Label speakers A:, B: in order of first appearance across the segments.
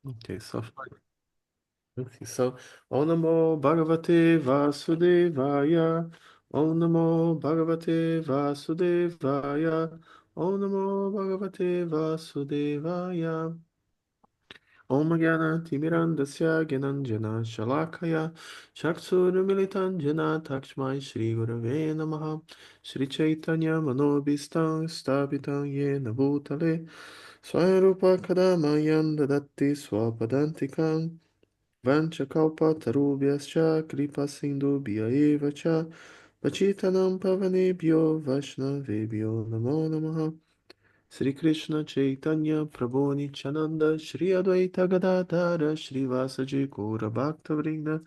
A: Okay, so okay, so Om Namo Bhagavate Vasudevaya. Om Namo Bhagavate Vasudevaya. Om Namo Bhagavate Vasudevaya. Om Gyana Timirandasya Gyananjana Shalakaya Chaksurumilitan Jana Takshmai Shri Gurave Namaha Shri Chaitanya Manobhistam Stapitam Yena Bhutale Swarupa Kadamayan Dadatti Swapadantikam Vanchakalpa Tarubhyascha Kripa Sindhu Bhyaeva Cha Pachitanam Pavanebhyo Vaishnavebhyo Namo Namaha Sri Krishna Chaitanya Prabhu Nityananda Shri Advaita Gadadhara Shri Vasaji Gaura Bhakta Vrinda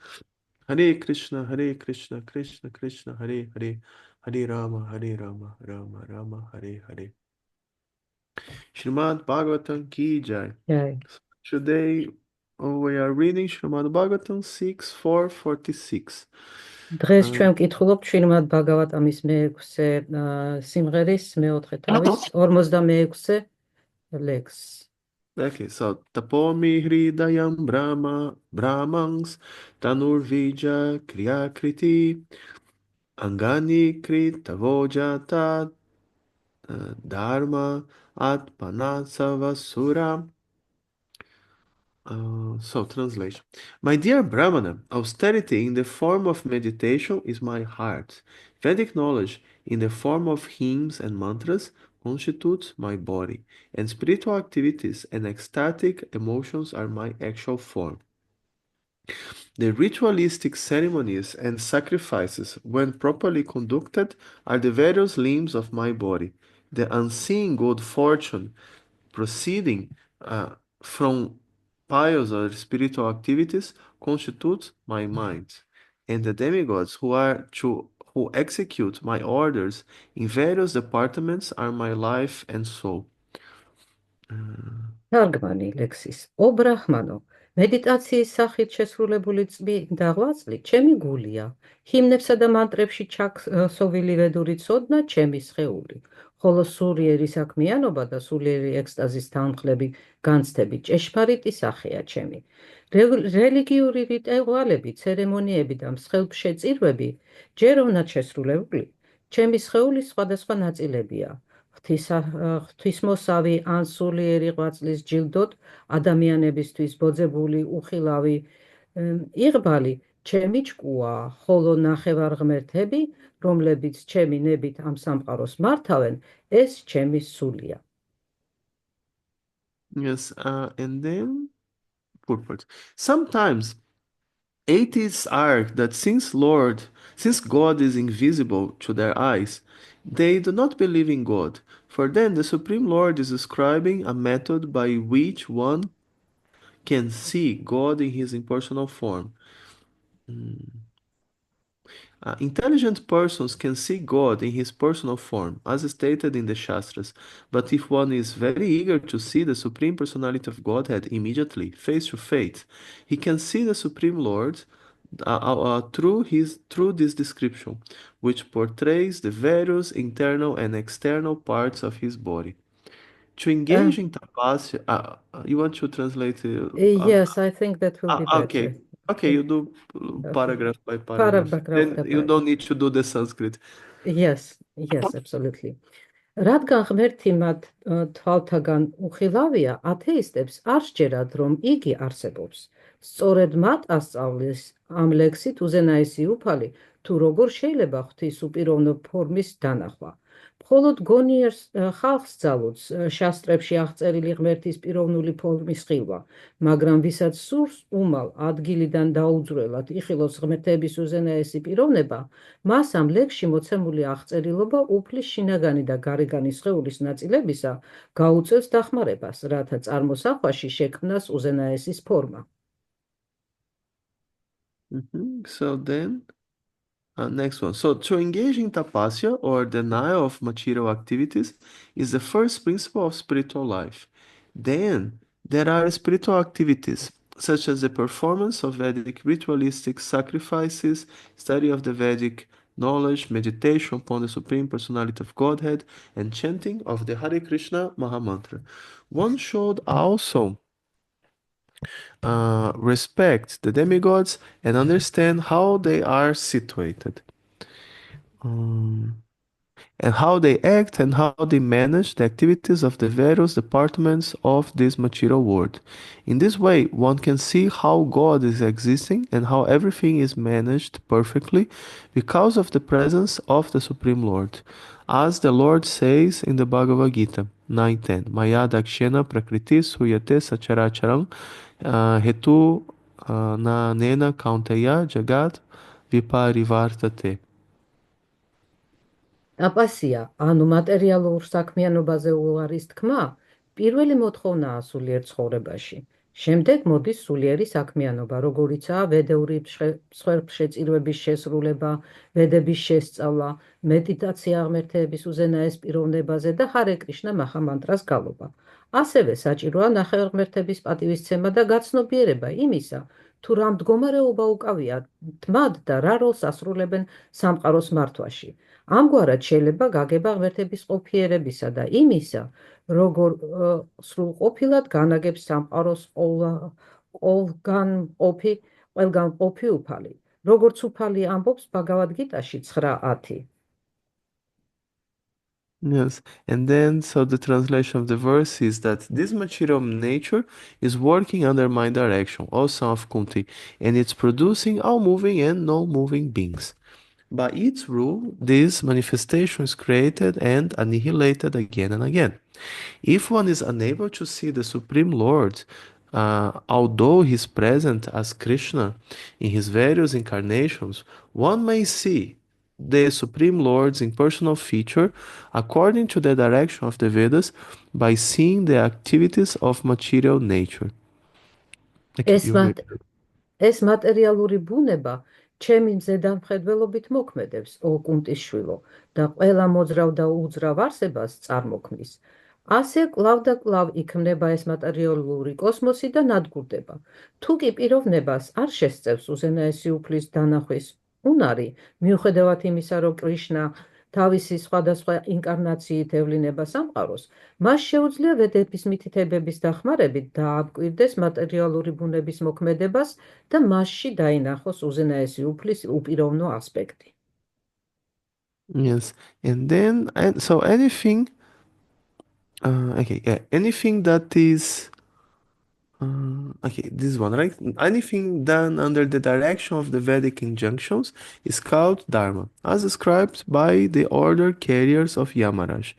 A: Hare Krishna Krishna Krishna Hare Hare Hare Rama Rama Rama Hare Hare Srimad Bhagavatam Ki Jai.
B: Jai.
A: Today we are reading Srimad Bhagavatam 6.4.46.
B: დღეს ჩვენ ვკითხულობთ შრიმად ბაგავატამის მეექვსე სიმღერის მეოთხე თავის 46-ე ლექსს.
A: Okay, so Tapomi Hridayam Brahmans Tanurvija Kriyakriti Angani Kritavojata Dharma Atmanasavasura. So, translation. My dear Brahmana, austerity in the form of meditation is my heart. Vedic knowledge in the form of hymns and mantras constitutes my body, and spiritual activities and ecstatic emotions are my actual form. The ritualistic ceremonies and sacrifices, when properly conducted, are the various limbs of my body. The unseen good fortune proceeding from pious or spiritual activities constitutes my mind, and the demigods who execute my orders in various departments are my life and soul.
B: თარგმანი ლექსის. ო ბრაჰმანო, მედიტაციის სახით შესრულებული წმინდა ღვაწლი ჩემი გულია. ჰიმნებსა და მანტრებში ჩაქსოვილი ვედური ცოდნა ჩემი სხეული. ხოლო სულიერი საქმიანობა და სულიერი ექსტაზის თანხლები განცდები ჭეშმარიტი სახეა ჩემი. რელიგიური რიტუალები, ცერემონიები და მსხელფშეწირვები ჯეროვნად შესრულებული ჩემი სხეულის სხვადასხვა ნაწილებია. ღვთისმოსავი ან სულიერი ღვაწლის ჯილდოდ ადამიანებისთვის ბოძებული უხილავი იღბალი ჩემი ჭკუაა, ხოლო ნახევარღმერთები, რომლებიც ჩემი ნებით ამ სამყაროს მართავენ, ეს ჩემი სულია.
A: Yes, and then purport. Sometimes atheists argue that since God is invisible to their eyes, they do not believe in God. For them, the Supreme Lord is describing a method by which one can see God in his impersonal form. Intelligent persons can see God in his personal form, as stated in the Shastras, but if one is very eager to see the Supreme Personality of Godhead immediately, face to face, he can see the Supreme Lord through this description, which portrays the various internal and external parts of his body. To engage in tapasya, you want to translate?
B: Yes, I think that will be better.
A: Okay, you do paragraph by paragraph. Then you don't need to do the Sanskrit.
B: Yes, absolutely. რადგან ღმერთი მათ თვალთაგან უხილავია, ათეისტებს არ სჯერათ, რომ იგი არსებობს. სწორედ მათ ასწავლეს ამ ლექსით უზენაესი უფალი, თუ როგორ შეიძლება ღვთის უპიროვნო ფორმის დანახვა. მხოლოდ გონიერ ხალხს ძალუძს შასტრებში აღწერილი ღმერთის პიროვნული ფორმის ხილვა, მაგრამ ვისაც სურს უმალ ადგილიდან დაუძვრელად იხილოს ღმერთების უზენაესი პიროვნება, მას ამ ლექსში მოცემული აღწერილობა უფლის შინაგანი და გარეგანი სხეულის ნაწილებისა გაუწევს დახმარებას, რათა წარმოსახვაში შექმნას უზენაესის ფორმა.
A: So then, next one. So to engage in tapasya or denial of material activities is the first principle of spiritual life. Then there are spiritual activities such as the performance of Vedic ritualistic sacrifices, study of the Vedic knowledge, meditation upon the Supreme Personality of Godhead, and chanting of the Hare Krishna Mahamantra. One should also respect the demigods and understand how they are situated. Um, and how they act and how they manage the activities of the various departments of this material world. In this way, one can see how God is existing and how everything is managed perfectly because of the presence of the Supreme Lord. As the Lord says in the Bhagavad Gita 9:10, Maya dakshena prakriti suyate sacharacharam hetu na nena kaunteya jagat viparivartate.
B: აპასია, ანუ მატერიალურ საქმიანობაზე უარის თქმა, პირველი მოთხოვნაა სულიერ ცხოვრებაში. შემდეგ მოდის სულიერი საქმიანობა, როგორიცაა ვედეური მსხვერპლშეწირვების შესრულება, ვედების შესწავლა, მედიტაცია ღმერთების უზენაეს პიროვნებაზე და ჰარე კრიშნა მახამანტრას გალობა. ასევე საჭიროა ნახევარღმერთების პატივისცემა და გაცნობიერება იმისა, თუ რა მდგომარეობა უკავია თმად და რა როლს ასრულებენ სამყაროს მართვაში. ამგვარად შეიძლება გაგება ღმერთების ყოფიერებისა და იმისა, როგორ სრულყოფილად განაგებს სამყაროს ყველგან ყოფი უფალი. როგორც უფალი ამბობს ბაგავად გიტაში 9:10.
A: Yes, and then so the translation of the verse is that this material nature is working under my direction, O son of Kunti, and it's producing all moving and non-moving beings. By its rule, this manifestation is created and annihilated again and again. If one is unable to see the Supreme Lord, although he is present as Krishna in his various incarnations, one may see the Supreme Lord's impersonal feature according to the direction of the Vedas by seeing the activities of material nature. Okay,
B: ეს მათ ეს მატერიალური ბუნება ჩემი მზედამხედველობით მოქმედებს, ო კუნტის შვილო, და ყველა მოძრავ და უძრავ არსებას წარმოქმნის. ასე კლავ და კლავ იქმნება ეს მატერიალური კოსმოსი და ნადგურდება. თუ კი პიროვნებას არ შესწევს უზენაესი უფლის დანახვის უნარი, მიუხედავად იმისა, რომ კრიშნა თავისი სხვადასხვა ინკარნაციით ევლინება სამყაროს, მას შეუძლია ვედების მითითებების დახმარებით დააბკვირდეს მატერიალური ბუნების მოქმედებას და მასში დაინახოს უზენაესი უფლის უპიროვნო ასპექტი.
A: Yes, and then so anything, okay, yeah, anything that is okay, this one, right? Anything done under the direction of the Vedic injunctions is called Dharma, as described by the order carriers of Yamaraj.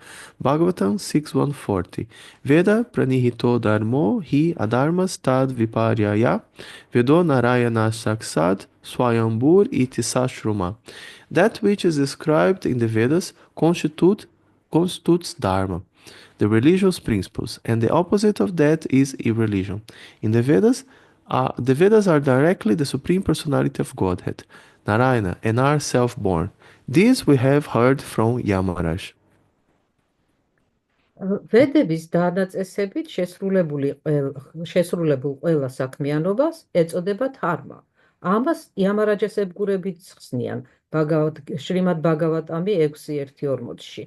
A: Bhagavatam 6.140. Veda pranihito dharmo hi adharmas tad viparyaya vedo narayana saksad swayambur iti sashruma. That which is described in the Vedas constitutes Dharma, the religious principles, and the opposite of that is irreligion. In the Vedas are directly the Supreme Personality of Godhead, Narayana, and are self-born. This we have heard from Yamaraj.
B: ვედების დანაწესებით შესრულებულ ყველა საქმიანობას ეწოდება ධარმა. ამას იამარაჯას ებგურებით ხსნიან შრიმად ბაგავატამი 6:1-40-ში.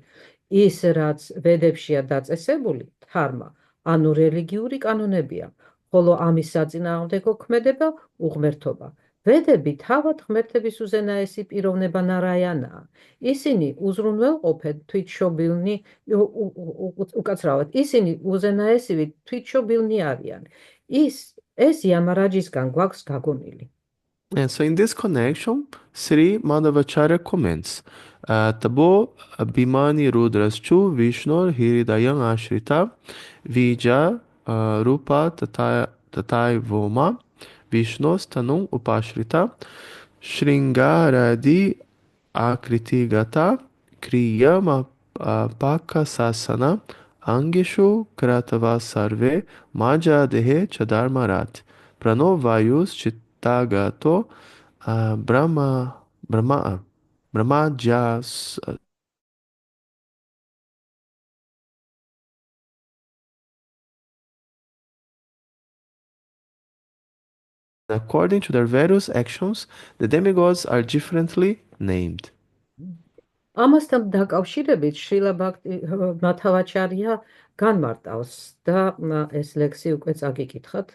B: ის, რაც ვედებშია დაწესებული, ධარმა, ანუ რელიგიური კანონებია, ხოლო ამის საწინააღმდეგო ქმედება უღმერთობა. ვედები თავად ღმერთების უზენაესი პიროვნება ნარაიანაა. ისინი უზრუნველყოფენ თვითშობილნი, უკაცრავად, ისინი უზენაესივით თვითშობილნი არიან. ეს იამარაჯისგან გვაქვს გაგონილი.
A: And so in this connection, Sri Madhavacharya comments, Tabo Bhimani Rudraschu Vishnor Hiridayam Ashrita Vija Rupa Tatai Voma Vishnos Tanum Upashrita Shringaradi Akriti Gata Kriyama Pakasasana Angishu Kratava Sarve Maja Dehe Chadarmarat Prano Vayus Tagato Brahmajas. According to their various actions, the demigods are differently named.
B: ამასთან დაკავშირებით შრილა მათავაჩარია განმარტავს და ეს ლექსი უკვე წაგიკითხათ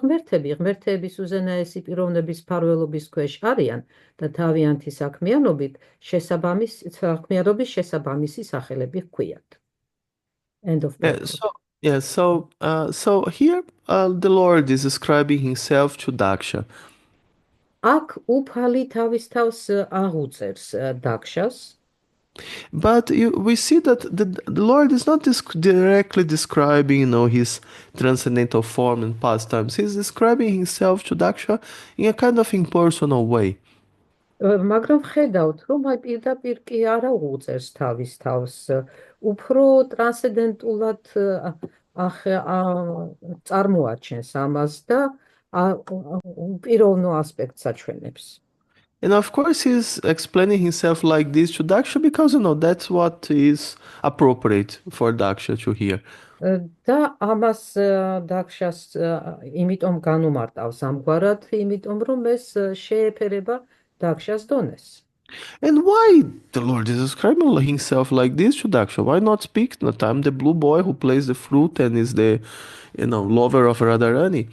B: ღმერთების უზენაესი პიროვნების მფარველობის ქვეშ არიან და თავიანთი საქმიანობის შესაბამისი სახელები ჰქვიათ. End of
A: Yeah,
B: paragraph.
A: so here the Lord is describing himself to Daksha.
B: აქ უფალი თავის თავს აღუწერს დაქშას.
A: But we see that the Lord is not directly describing, his transcendental form and pastimes. He's describing himself to Daksha in a kind of impersonal way.
B: მაგრამ ხედავთ, რომ აი პირდაპირ კი არ აღუწერს თავის თავს, უფრო ტრანსცენდენტულად წარმოაჩენს ამას და უპიროვნო ასპექტს აჩვენებს.
A: And of course, he's explaining himself like this to Daksha because, that's what is appropriate for Daksha to hear.
B: და ამას დაქშას იმიტომ განუმარტავს ამგვარად, იმიტომ რომ ეს შეეფერება დაქშას დონეს.
A: And why the Lord is describing himself like this to Daksha? Why not speak that I'm the blue boy who plays the flute and is the, lover of Radharani?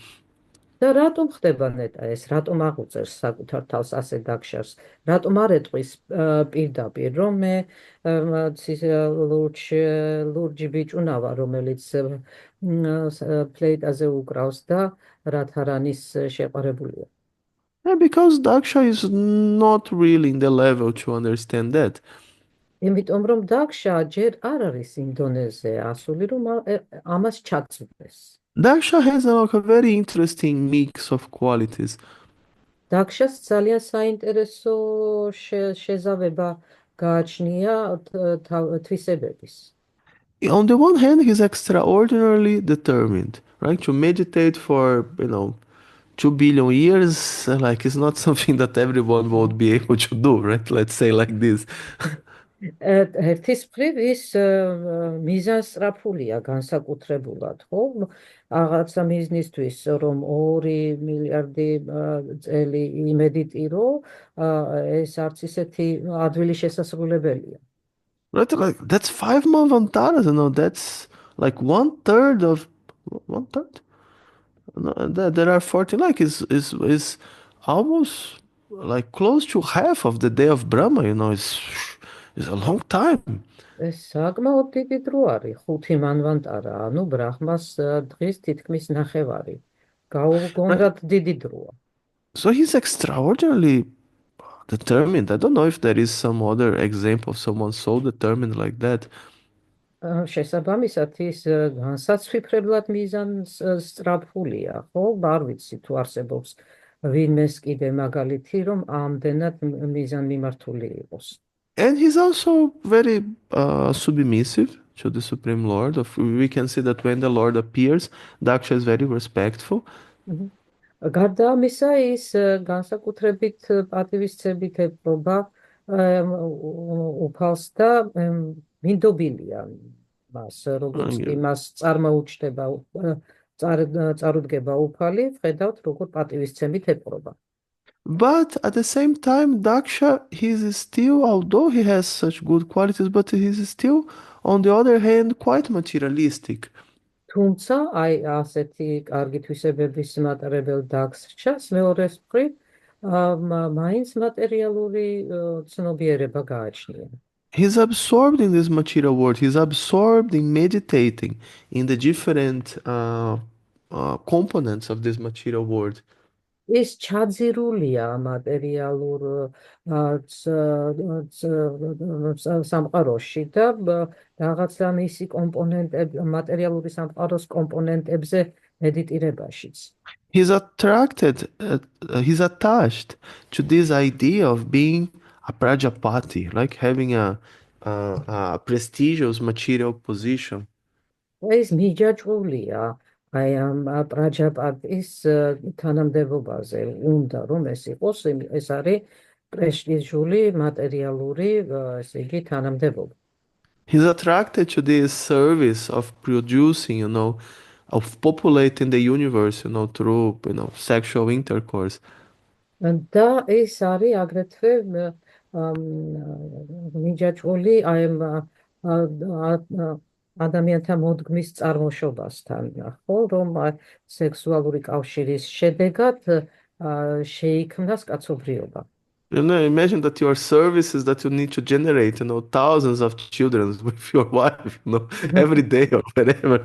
B: და რატომ ხდება ნეტა ეს? რატომ აღუწერს საკუთარ თავს ასე დაქშას? რატომ არ ეტყვის პირდაპირ, რომ მე ლურჯი ბიჭუნა ვარ, რომელიც ფლეიტაზე უკრავს და რადჰარანის შეყვარებულია?
A: Yeah, because Daksha is not really in the level to understand that.
B: იმიტომ რომ დაქშა ჯერ არ არის იმ დონეზე ასული, რომ ამას ჩაწვდეს.
A: Daksha has a very interesting mix of qualities.
B: დაქშას ძალიან საინტერესო შეზავება გააჩნია თვისებების.
A: On the one hand, he's extraordinarily determined, right? To meditate for, 2 billion years, like it's not something that everyone would be able to do, right? Let's say like this.
B: ერთის მხრივ ის მიზანსწრაფულია განსაკუთრებულად, ხო? რაღაცა მიზნისთვის, რომ 2 მილიარდი წელი იმედიტირო, ეს არც ისეთი ადვილი შესასრულებელია.
A: Right? Like that's 5 Manvantaras, that's like one third. No, there are 40, like is almost like close to half of the day of Brahma, is a long time.
B: ეს საკმაოდ დიდი დრო არის, 5 მანვანტარა, ანუ ბრაჰმას დღის თითქმის ნახევარი.
A: Right?
B: გაუგონდათ დიდი დროა.
A: So he's extraordinarily determined. I don't know if there is some other example of someone so determined like that.
B: შესაბამისად ის განსაცვიფრებლად მიზანს სწრაფულია, ხო? არ ვიცი თუ არსებობს ვინმეს კიდე მაგალითი, რომ ამდენად მიზანმიმართული იყოს.
A: And he's also very submissive to the Supreme Lord. We can see that when the Lord appears, Daksha is very respectful.
B: გარდა ამისა, ის განსაკუთრებით პატივისცემით ეპყრობა უფალს და მინდობილია მას, როგორც კი მას წარმოუჩნდება წარუდგება უფალი, ხედავთ, როგორ პატივისცემით ეპყრობა.
A: But at the same time, Daksha, he's still, although he has such good qualities, but he's still, on the other hand, quite materialistic.
B: თუმცა, აი ასეთი კარგი თვისებების მატარებელ დაქშას მეორეს მხრივ მაინც მატერიალური ცნობიერება გააჩნია.
A: He's absorbed in this material world. He's absorbed in meditating in the different components of this material world.
B: ის ჩაძირულია მატერიალურ სამყაროში და რაღაცა მისი მატერიალური სამყაროს კომპონენტებზე მედიტირებაშიც.
A: He's attached to this idea of being a Prajapati, like having a prestigious material position.
B: ეს მიჯაჭვულია აი ამ პრაჯაპატის თანამდებობაზე. უნდა რომ ეს იყოს, ეს არის პრესტიჟული მატერიალური, ესე იგი, თანამდებობა.
A: He's attracted to this service of producing, of populating the universe, through, sexual intercourse.
B: და ეს არის აგრეთვე მიჯაჭვული აი ადამიანთა მოდგმის წარმოშობასთან, ხო, რომ სექსუალური კავშირის შედეგად შეიქმნას კაცობრიობა.
A: Imagine that your service is that you need to generate, thousands of children with your wife, every day or whatever,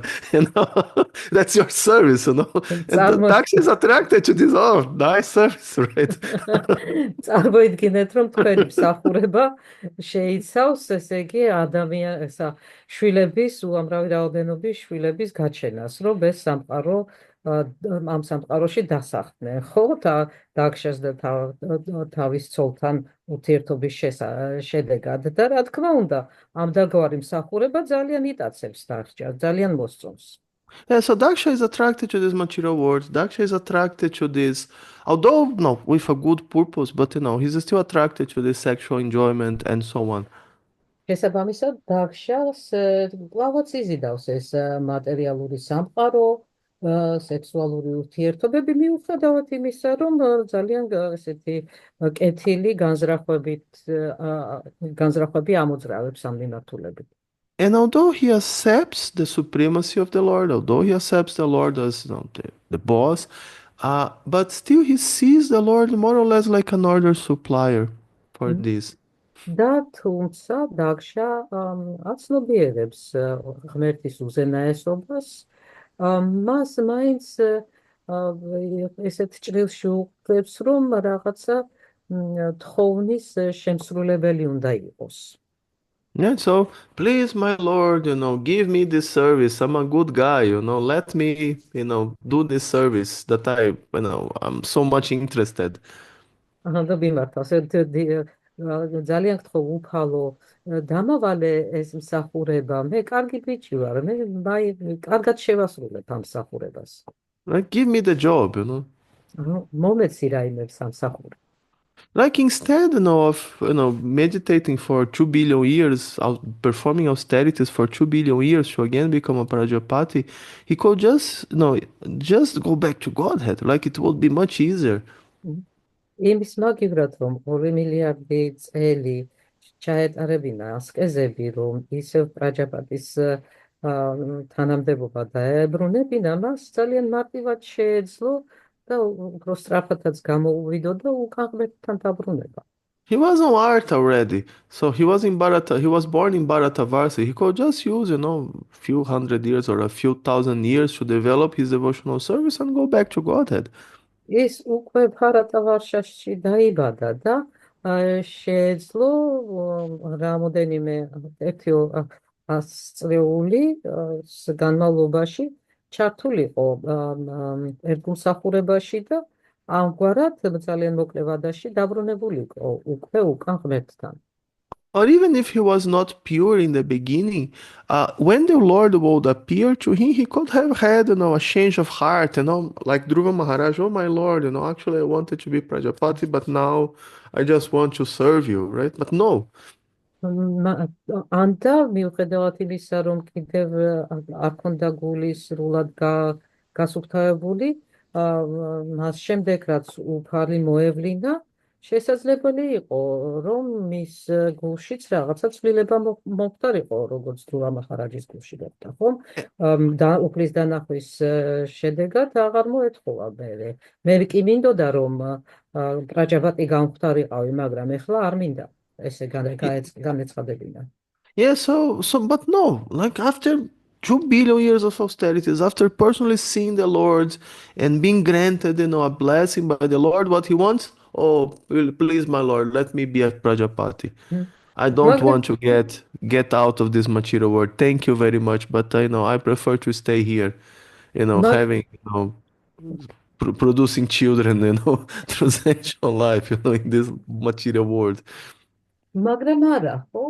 A: that's your service, and the
B: წარმო
A: taxi is attracted to this, oh, nice service, right?
B: წარმოიდგინეთ, რომ თქვენი მსახურება შეიცავს, ესე იგი, შვილების, უამრავი რაოდენობის შვილების გაჩენას, რომ ეს სამყარო ამ სამყაროში დასახლდნენ, ხო? დაგშეს და თავის ცოლთან ურთიერთობის შედეგად და რა თქმა უნდა, ამდაგვარი მსახურება ძალიან იტაცებს დახჭას, ძალიან მოსწონს.
A: Yeah, so Daksha is attracted to this material world. Daksha is attracted to this, although no, with a good purpose, but he's still attracted to this sexual enjoyment and so on.
B: შესაბამისად, დაგშას კვლავაც იზიდავს ეს მატერიალური სამყარო, სექსუალური ურთიერთობები მიუხედავად იმისა, რომ ძალიან ესეთი კეთილი განზრახვები ამოძრავებს ამ მიმართულებით.
A: And although he accepts the supremacy of the Lord, although he accepts the Lord as the boss, but still he sees the Lord more or less like another supplier for this.
B: და თუმცა დაგშა აცნობიერებს ღმერთის უზენაესობას, მას მაინც ესეთ ჭრილში უყურებს, რომ რაღაცა თხოვნის შემსრულებელი უნდა იყოს.
A: Yeah, so please, my Lord, give me this service. I'm a good guy, let me, do this service that I'm so much interested.
B: და მიმართავს, ძალიან გთხოვ უფალო, დამავალე ეს მსახურება, მე კარგი ბიჭი ვარ, მე კარგად შევასრულებ ამ მსახურებას.
A: Like, give me the job,
B: მომეცი რაიმე სამსახური.
A: Like instead, of meditating for 2 billion years, performing austerities for 2 billion years to again become a Prajapati, he could just go back to Godhead. Like it would be much easier.
B: იმის მაგივრად, რომ 2 მილიარდი წელი ჩაეტარებინა ასკეზები, რომ ისევ პრაჯაპატის თანამდებობა დაებრუნებინა, მას ძალიან მარტივად შეეძლო და უფრო სწრაფადაც გამოუვიდო და უკან ღმერთთან დაბრუნება.
A: He was on art already, so he was he was born in Bharatavarsi. He could just use, few hundred years or a few thousand years to develop his devotional service and go back to Godhead.
B: ის უკვე ბარატავარშაში დაიბადა და შეეძლო რამოდენიმე 100 წლეული განმავლობაში ჩართულიყო ერთგულსახურებაში და ამგვარად ძალიან მოკლე ვადაში დაბრუნებულიყო უკვე უკან ღმერთთან.
A: Or even if he was not pure in the beginning, when the Lord would appear to him, he could have had, a change of heart, like Dhruva Maharaj, oh my Lord, actually I wanted to be Prajapati, but now I just want to serve you, right? But no.
B: ანდა მიუხედავად იმისა, რომ კიდევ არ ქონდა გული სრულად გასუფთავებული, მას შემდეგ რაც უფალი მოევლინა, შესაძლებელი იყო, რომ მის გულშიც რაღაცა ცვლილება მომხდარიყო, როგორც დრუვა მაჰარაჯის გულში გახდა, ხომ? და უფლის დანახვის შედეგად აღარ მოეთხოვა მე. მე კი მინდოდა, რომ პრაჯაპატი გამხდარიყავი, მაგრამ ეხლა არ მინდა.
A: Yeah, but no, like after 2 billion years of austerities, after personally seeing the Lord and being granted, a blessing by the Lord, what he wants, oh, please, my Lord, let me be a Prajapati. I don't want to get out of this material world. Thank you very much, but I prefer to stay here, having, producing children, through sexual life, in this material world.
B: მაგრამ არა, ხო,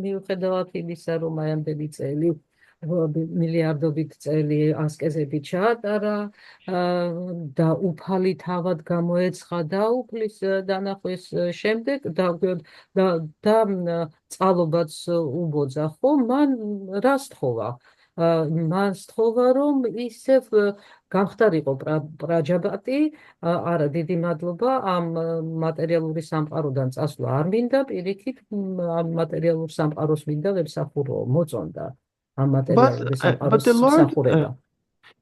B: მიუხედავად იმისა, რომ აი ამდენი წელი მილიარდობით წელი ასკეზები ჩაატარა და უფალი თავად გამოეცხა და უფლის დანახვის შემდეგ და წყალობაც უბოძა, ხო, მან რას თხოვა? მან სთხოვა, რომ ისევ გამხდარიყო პრაჯაპატი, არა, დიდი მადლობა, ამ მატერიალური სამყაროდან წასვლა არ მინდა, პირიქით ამ მატერიალურ სამყაროს მინდა ვემსახურო, მოწონდა. ამ
A: But
B: მატერიალური
A: uh, but
B: სამყაროს
A: the Lord uh,
B: მსახურება.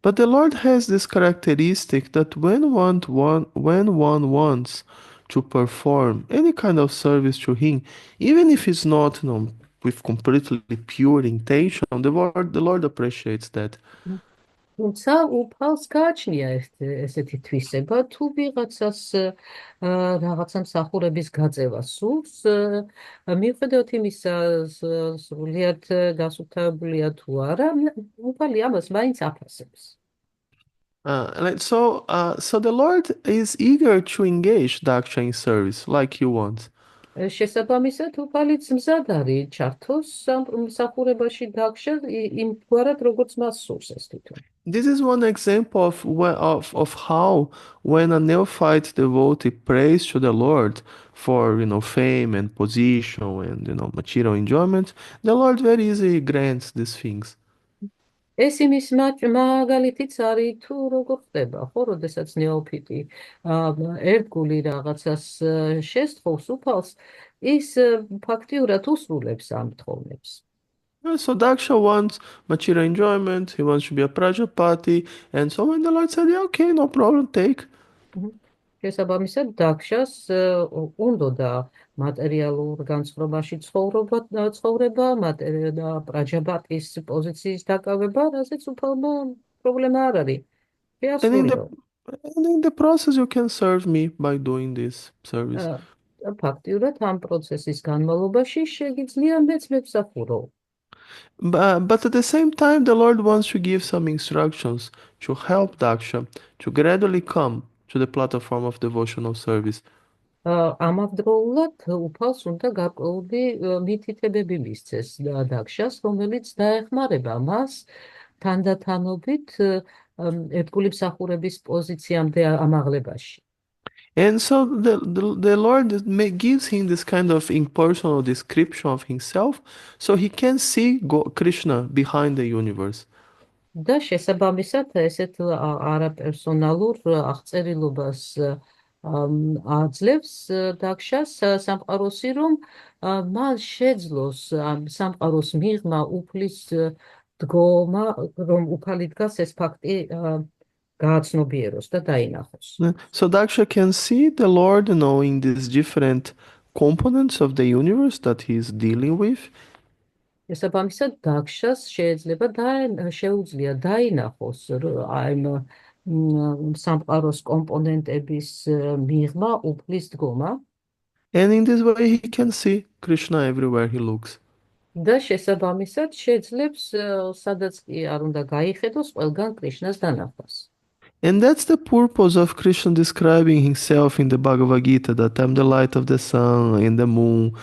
A: but the Lord has this characteristic that when one wants to perform any kind of service to Him, even if it's not, with completely pure intention, the Lord appreciates that.
B: თუმცა უფალს გააჩნია ესეთი თვისება, თუ ვიღაცას რაღაცა მსახურების გაწევა სურს, მიუხედავად იმისა, სრულიად დასუფთავებულია თუ არა, უფალი ამას მაინც აფასებს.
A: So the Lord is eager to engage Daksha in service like He wants.
B: შესაბამისად, უფალიც მზად არის ჩართოს მსახურებაში დაგშა იმგვარად, როგორც მას სურს ეს თვითონ.
A: This is one example of how when a neophyte devotee prays to the Lord for fame and position and material enjoyment, the Lord very easily grants these things.
B: ეს იმის მაგალითიც არის თუ როგორ ხდება, ხო, როდესაც ნეოფიტი ერთგული რაღაცას შესთხოვს უფალს, ის ფაქტიურად უსრულებს ამ თხოვნებს.
A: So Daksha wants material enjoyment, he wants to be a Prajapati, and so when the Lord said, yeah, okay, no problem, take.
B: შესაბამისად, დაგშას უნდოდა მატერიალურ განწყობაში ცხოვრება, პრაჯაბატის პოზიციის დაკავება, რასაც უფალმა პრობლემა არ არის.
A: And in the
B: შეასრულო.
A: and in the process, you can serve me by doing this service.
B: ფაქტიურად ამ პროცესის განმავლობაში შეგიძლია მეც მემსახურო.
A: But at the same time, the Lord wants to give some instructions to help Daksha to gradually come to the platform of devotional service.
B: ამავდროულად უფალს უნდა გარკვეული მითითებები მისცეს დაგშას, რომელიც დაეხმარება მას თანდათანობით ერთგული მსახურების პოზიციამდე ამაღლებაში.
A: And so the Lord gives him this kind of impersonal description of himself so he can see Krishna behind the universe.
B: და შესაბამისად ესეთ არაპერსონალურ აღწერილობას აძლევს დაგშას სამყაროსი, რომ მან შეძლოს სამყაროს მიღმა უფლის დგომა, რომ უფალი დგას, ეს ფაქტი გააცნობიეროს და დაინახოს.
A: So Daksha can see the Lord knowing these different components of the universe that he's dealing with.
B: შესაბამისად, დაგშას შეუძლია დაინახოს აი სამყაროს კომპონენტების მიღმა, უფლის დგომა.
A: And in this way he can see Krishna everywhere he looks.
B: და შესაბამისად შეძლებს სადაც კი არ უნდა გაიხედოს, ყველგან კრიშნას დანახვას.
A: And that's the purpose of Krishna describing himself in the Bhagavad Gita, that I'm the light of the sun and the moon,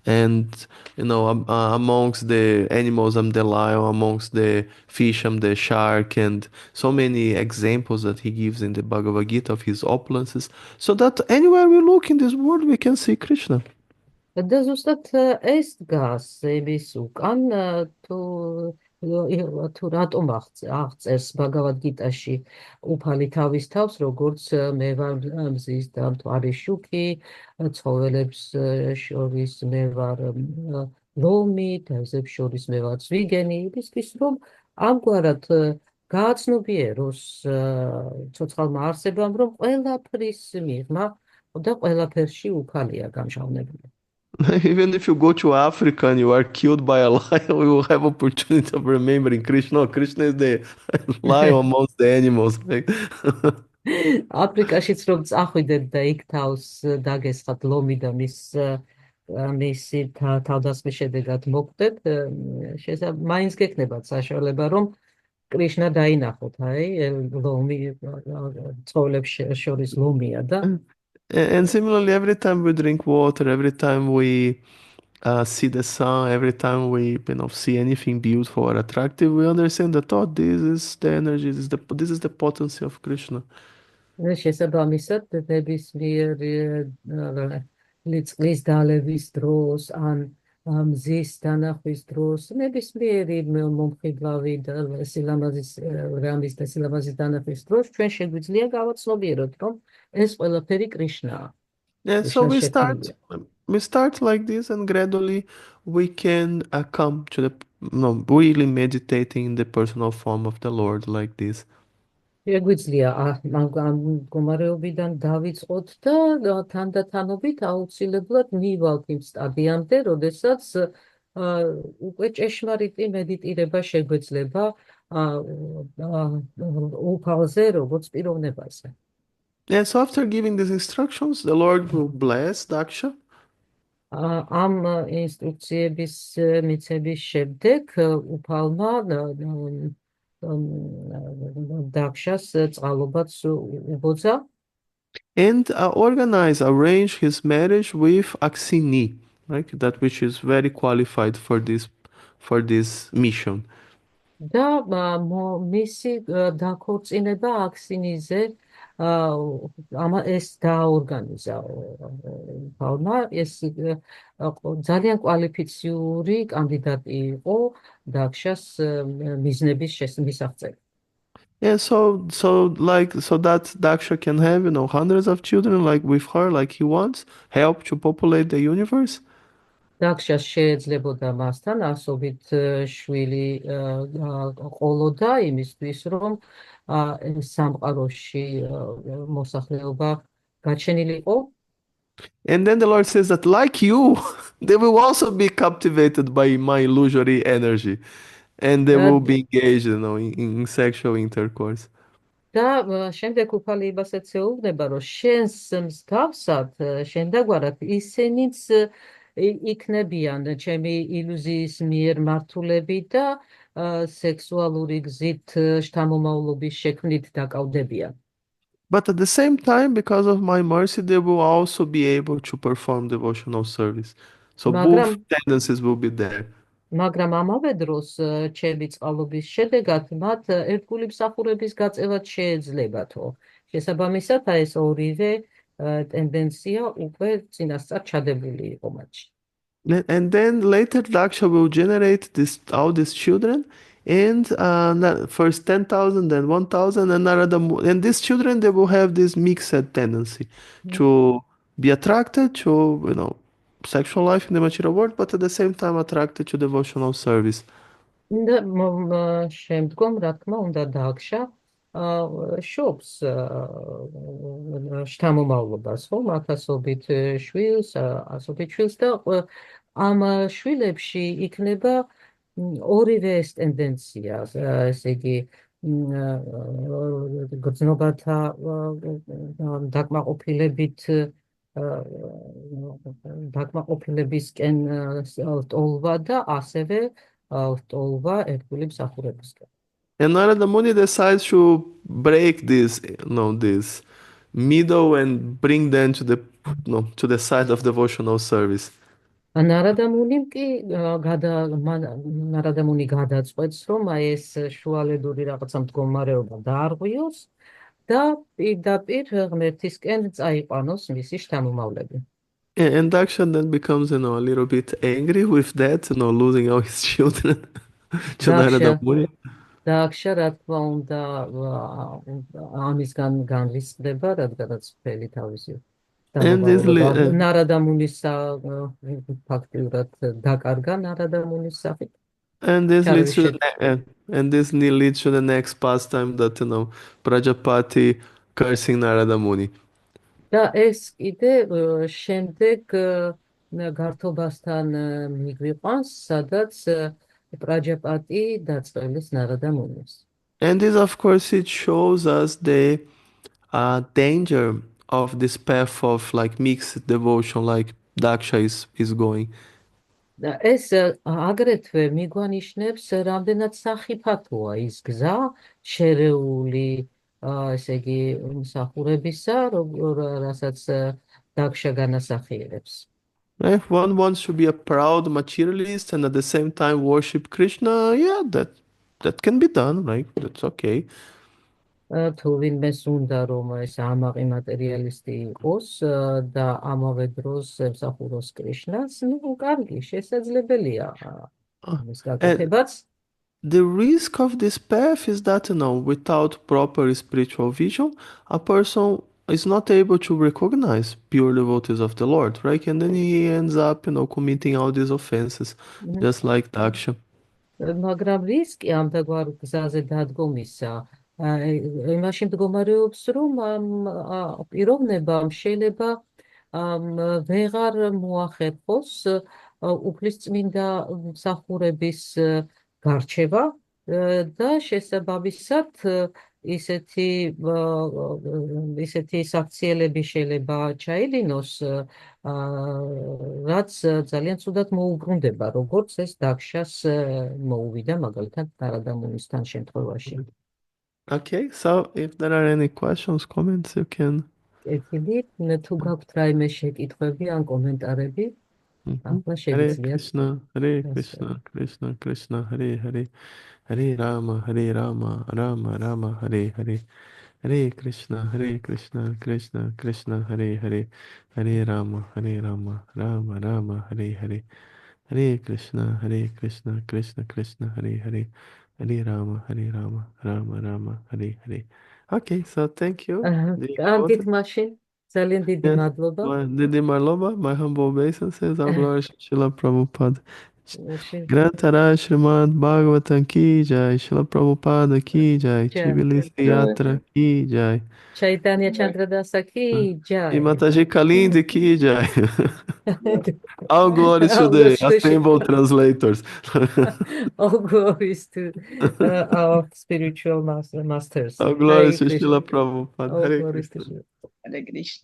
A: and amongst the animals I'm the lion, amongst the fish I'm the shark, and so many examples that he gives in the Bhagavad Gita of his opulences, so that anywhere we look in this world we can see Krishna.
B: და ზუსტად ეს დგას იმის უკან, თუ რატომ აღწერს ბაგავად გიტაში უფალი თავის თავს, როგორც მე ვარ მზის და მთვარის შუქი, ცხოველებს შორის მე ვარ ლომი, თევზებს შორის მე ვარ ზვიგენი, იმისთვის რომ ამგვარად გააცნობიეროს ცოცხალმა არსებამ, რომ ყველაფრის მიღმა და ყველაფერში უფალია გამჟღავნებული.
A: Even if you go to Africa and you are killed by a lion, you will have opportunity of remembering Krishna. No, Krishna is the lion amongst the animals.
B: აფრიკაშიც რომ წახვიდეთ და იქ თავს დაგესხათ ლომი და მისი თავდასხმის შედეგად მოკვდეთ, მაინც გექნებათ საშუალება, რომ კრიშნა დაინახოთ, აი, ლომი ცხოველებს შორის ლომია და
A: And similarly, every time we drink water, every time we see the sun, every time we see anything beautiful or attractive, we understand that, oh, this is the energy, this is the potency of Krishna.
B: შესაბამისად, ნებისმიერ წყლის დალევის დროს ან მზის დანახვის დროს, ნებისმიერი მომხიბლავი და რამის და სილამაზის დანახვის დროს ჩვენ შეგვიძლია გავაცნობიეროთ, რომ ეს ყველაფერი კრიშნაა.
A: Yeah, so we start like this, and gradually we can come to the no, really meditating in the personal form of the Lord like this.
B: შეგვიძლია ამ მდგომარეობიდან დავიწყოთ და თანდათანობით აუცილებლად მივალთ იმ სტადიამდე, როდესაც უკვე ჭეშმარიტი მედიტირება შეგვეძლება უფალზე, როგორც პიროვნებაზე.
A: And so after giving these instructions, the Lord will bless Daksha.
B: ამ ინსტრუქციების მიცემის შემდეგ უფალმა დაქშას წყალობაც უბოძა
A: And arrange his marriage with Aksini, right? That which is very qualified for this mission.
B: და მისი დაქორწინება აქსინიზე ეს დააორგანიზა ფალმა ეს ძალიან კვალიფიციური კანდიდატი იყო დაქშას მიზნების მისაღწევად.
A: Yeah, so that Daksha can have, hundreds of children like with her, like he wants, help to populate the universe.
B: დაქშას შეეძლებოდა მასთან ასობით შვილი ყოლოდა იმისთვის, რომ სამყაროში მოსახლეობა გაჩენილიყო.
A: And then the Lord says that, like you, they will also be captivated by my illusory energy, and they will be engaged, in sexual intercourse.
B: და შემდეგ უფალი იმასაც ეუბნება, რომ შენს მსგავსად შენდაგვარად ისინიც იქნებიან ჩემი ილუზიის მიერ მართულები და სექსუალური გზით შთამომავლობის შექმნით დაკავდებიან.
A: But at the same time, because of my mercy, they will also be able to perform devotional service. So both tendencies will be there.
B: მაგრამ ამავე დროს ჩემი წყალობის შედეგად მათ ერთგული მსახურების გაწევაც შეეძლებათო. შესაბამისად, ეს ორივე ტენდენცია უკვე წინასწარ ჩადებული იყო მათში.
A: And then later Daksha will generate all these children, and first 10,000, then 1,000, and these children, they will have this mixed tendency to be attracted to sexual life in the material world, but at the same time attracted to devotional service.
B: და შემდგომ, რა თქმა უნდა, დაქშა შობს შთამომავლობას, ხო, ათასობით შვილს, ასობით შვილს და ამ შვილებში იქნება ორივე ეს ტენდენცია, ესე იგი გრძნობათა დაკმაყოფილებისკენ ტოლვა და ასევე ტოლვა ერთგული მსახურებისკენ.
A: And Narada Muni decides to break this middle and bring them to the side of devotional service.
B: Narada Muni გადაწყვეტს, რომ ეს შუალედური რაღაცა მდგომარეობა დაარღვიოს და პირდაპირ ღმერთისკენ წაიყვანოს მისი შთამომავლები.
A: And Daksha then becomes, a little bit angry with that, losing all his children to Narada Muni.
B: Daksha, რა თქმა უნდა, ამისგან განრისხდება, რადგანაც მთელი თავისი დამოუკიდებლობა Narada Munis ფაქტიურად დაკარგა Narada Munis სახით.
A: And this leads to the next pastime that Prajapati cursing Narada Muni.
B: და ეს კიდე შემდეგ გართობასთან მიგვიყვანს, სადაც Prajapati დაწყებლის Narada Munis.
A: And this, of course, it shows us the danger of this path of like mixed devotion, like Daksha is going.
B: ეს აგრეთვე მიგვანიშნებს, რამდენად სახიფათოა ის გზა შერეული, ესე იგი, მსახურებისა, რასაც Daksha განასახიერებს.
A: If one wants to be a proud materialist and at the same time worship Krishna, yeah, that can be done, right? That's okay.
B: თუ ვინმეს უნდა, რომ ეს ამაყი მატერიალისტი იყოს და ამავე დროს ემსახუროს კრიშნას, კარგი, შესაძლებელია ამის გაკეთებაც.
A: The risk of this path is that, without proper spiritual vision, a person is not able to recognize pure devotees of the Lord, right? And then he ends up, committing all these offenses, just like Daksha.
B: მაგრამ რისკი ამ დაგვარ გზაზე დადგომისა იმაში მდგომარეობს, რომ ამ პიროვნებამ შეიძლება ვეღარ მოახერხოს უფლისწმინდა მსახურების გარჩევა და შესაბამისად ისეთი საქციელები შეიძლება ჩაილინოს, რაც ძალიან ცუდად მოუბრუნდება, როგორც ეს დაქშას მოუვიდა მაგალითად ნარადამუნისთან შემთხვევაში.
A: Okay, so if there are any questions, comments, you can.
B: კეთილი, თუ გაქვთ რაიმე შეკითხვები ან კომენტარები, ახლა
A: Hare
B: შეგიძლიათ.
A: Krishna, Hare Krishna, Krishna Krishna, Hare Hare, Hare Rama, Rama Rama, Hare Hare, Hare Krishna, Krishna Krishna, Hare Hare, Hare Rama, Rama Rama, Hare Hare, Hare Krishna, Krishna Krishna, Hare Hare, Hare Rama, Rama Rama, Hare Hare. Okay, so thank you.
B: კარგით მაშინ, ძალიან დიდი
A: Yes,
B: მადლობა.
A: Didi Marloba, my humble obeisances, our Lord Srila Prabhupada. Grantara Srimad Bhagavatam ki jai, Srila Prabhupada ki jai, Tbilisi Yatra ki jai.
B: Chaitanya Chandradasa ki jai.
A: E Mataji Kalindi ki jai. All glories to the assembled translators.
B: All glories to our spiritual masters.
A: All glories to Srila Prabhupada.
B: All
A: Hare
B: glories to
A: Krishna.
B: Srila.
C: Hare Krishna.